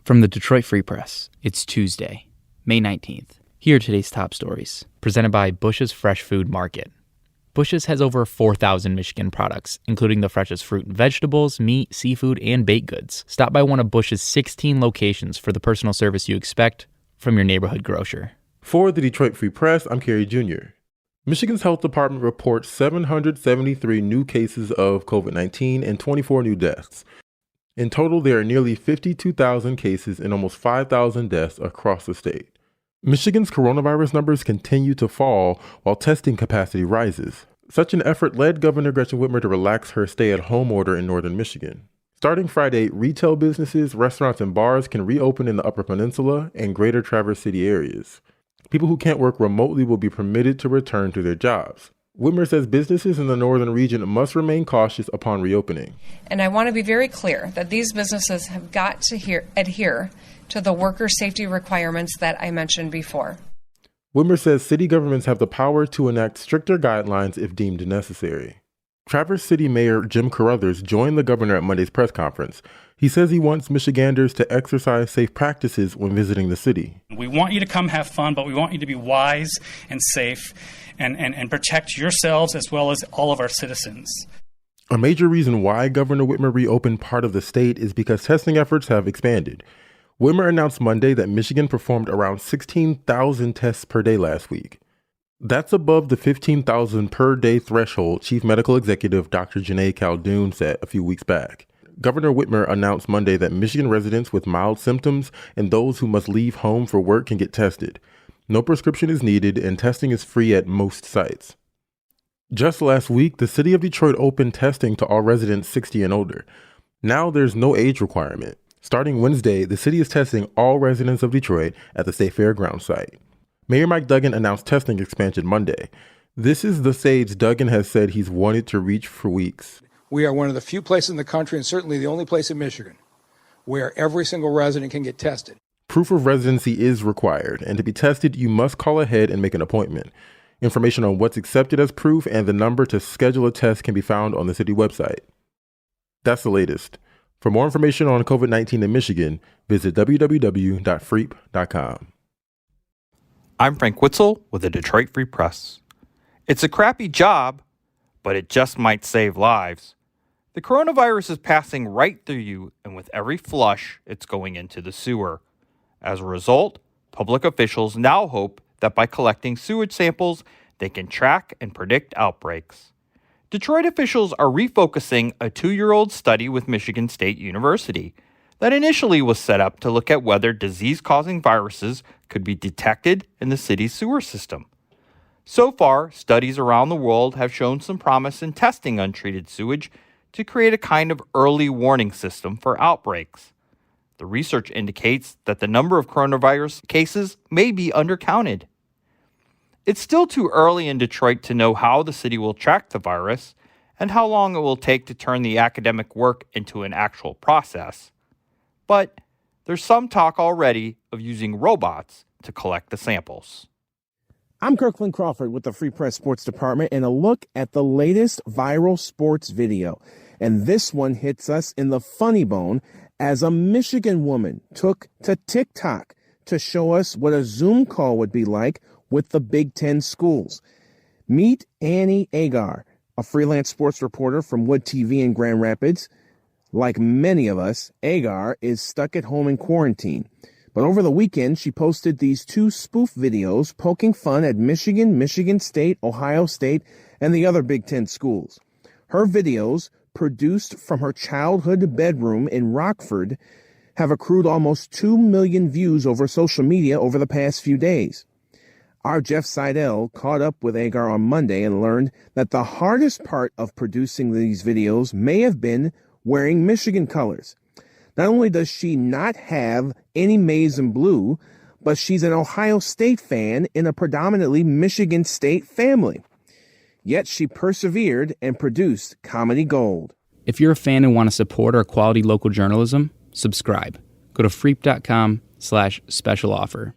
From the Detroit Free Press, it's Tuesday, May 19th. Here are today's top stories, presented by Bush's Fresh Food Market. Bush's has over 4,000 Michigan products, including the freshest fruit and vegetables, meat, seafood, and baked goods. Stop by one of Bush's 16 locations for the personal service you expect from your neighborhood grocer. For the Detroit Free Press, I'm Kerry Jr. Michigan's Health Department reports 773 new cases of COVID-19 and 24 new deaths. In total, there are nearly 52,000 cases and almost 5,000 deaths across the state. Michigan's coronavirus numbers continue to fall while testing capacity rises. Such an effort led Governor Gretchen Whitmer to relax her stay-at-home order in northern Michigan. Starting Friday, retail businesses, restaurants, and bars can reopen in the Upper Peninsula and greater Traverse City areas. People who can't work remotely will be permitted to return to their jobs. Whitmer says businesses in the northern region must remain cautious upon reopening. And I want to be very clear that these businesses have got to adhere to the worker safety requirements that I mentioned before. Whitmer says city governments have the power to enact stricter guidelines if deemed necessary. Traverse City Mayor Jim Carruthers joined the governor at Monday's press conference. He says he wants Michiganders to exercise safe practices when visiting the city. We want you to come have fun, but we want you to be wise and safe and protect yourselves as well as all of our citizens. A major reason why Governor Whitmer reopened part of the state is because testing efforts have expanded. Whitmer announced Monday that Michigan performed around 16,000 tests per day last week. That's above the 15,000 per day threshold Chief Medical Executive Dr. Janae Caldoun set a few weeks back. Governor Whitmer announced Monday that Michigan residents with mild symptoms and those who must leave home for work can get tested. No prescription is needed and testing is free at most sites. Just last week, the city of Detroit opened testing to all residents 60 and older. Now there's no age requirement. Starting Wednesday, the city is testing all residents of Detroit at the State Fairgrounds site. Mayor Mike Duggan announced testing expansion Monday. This is the stage Duggan has said he's wanted to reach for weeks. We are one of the few places in the country, and certainly the only place in Michigan, where every single resident can get tested. Proof of residency is required, and to be tested, you must call ahead and make an appointment. Information on what's accepted as proof and the number to schedule a test can be found on the city website. That's the latest. For more information on COVID-19 in Michigan, visit www.freep.com. I'm Frank Witzel with the Detroit Free Press. It's a crappy job, but it just might save lives. The coronavirus is passing right through you, and with every flush, it's going into the sewer. As a result, public officials now hope that by collecting sewage samples, they can track and predict outbreaks. Detroit officials are refocusing a 2-year-old study with Michigan State University that initially was set up to look at whether disease-causing viruses could be detected in the city's sewer system. So far, studies around the world have shown some promise in testing untreated sewage to create a kind of early warning system for outbreaks. The research indicates that the number of coronavirus cases may be undercounted. It's still too early in Detroit to know how the city will track the virus and how long it will take to turn the academic work into an actual process. But there's some talk already of using robots to collect the samples. I'm Kirkland Crawford with the Free Press Sports Department and a look at the latest viral sports video. And this one hits us in the funny bone as a Michigan woman took to TikTok to show us what a Zoom call would be like with the Big Ten schools. Meet Annie Agar, a freelance sports reporter from Wood TV in Grand Rapids. Like many of us, Agar is stuck at home in quarantine. But over the weekend, she posted these 2 spoof videos poking fun at Michigan, Michigan State, Ohio State, and the other Big Ten schools. Her videos, produced from her childhood bedroom in Rockford, have accrued almost 2 million views over social media over the past few days. Our Jeff Seidel caught up with Agar on Monday and learned that the hardest part of producing these videos may have been wearing Michigan colors. Not only does she not have any maize and blue, but she's an Ohio State fan in a predominantly Michigan State family. Yet she persevered and produced comedy gold. If you're a fan and want to support our quality local journalism, subscribe. Go to freep.com/special offer.